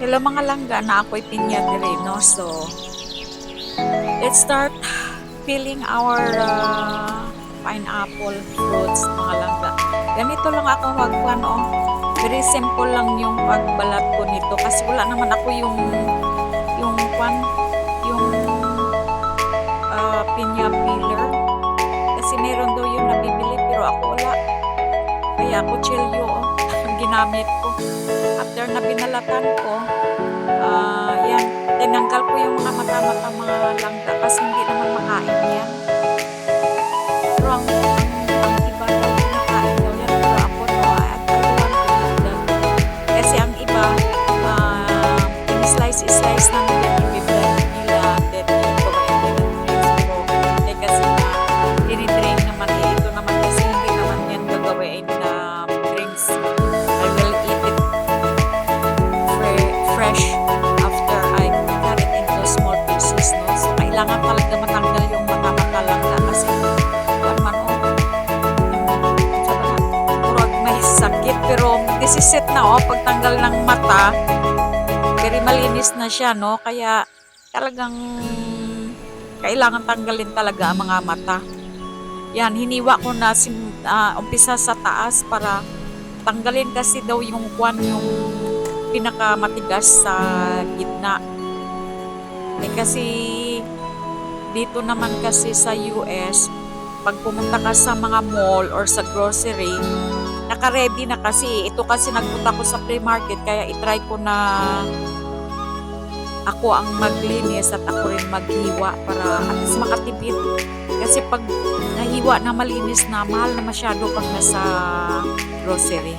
Hello mga langga na ako'y pinya dire, no? So, let's start peeling our pineapple fruits, mga langga. Ganito lang ako magkuhan, oh. Very simple lang yung pagbalat ko nito kasi wala naman ako yung kwan, yung pinya peeler. Kasi meron daw yung nabibili pero ako wala. Kaya kutsilyo, oh, ang ginamit ko. After na binalatan ko, yan, tinanggal ko yung mga mata-mata mga langga kasi hindi naman makain yan. Pero ang iba daw kinakain daw yan, pero ako no, at taluan ko lang. Kasi ang iba, in-slice na nila, i-blend nila, then ito ba yung pero kasi na, dinidrain naman ito naman kasi hindi naman yan gagawin na drinks. I will eat it fresh after I cut it into small pieces, no? So, kailangan talaga matanggal yung mata-mata lang na kasi kuwan man o murag may sakit pero disisit na pagtanggal ng mata very malinis na siya, no? Kaya talagang kailangan tanggalin talaga ang mga mata. Yan, hiniwa ko na umpisa sa taas para tanggalin kasi daw yung kwan, yung pinakamatigas sa gitna. Kasi dito naman kasi sa US, pag pumunta ka sa mga mall or sa grocery, naka-ready na kasi. Ito kasi nagpunta ko sa pre-market kaya itry ko na ako ang maglinis at ako rin maghiwa para at least makatipid. Kasi pag nahiwa na malinis na, mahal na masyado pag nasa grocery.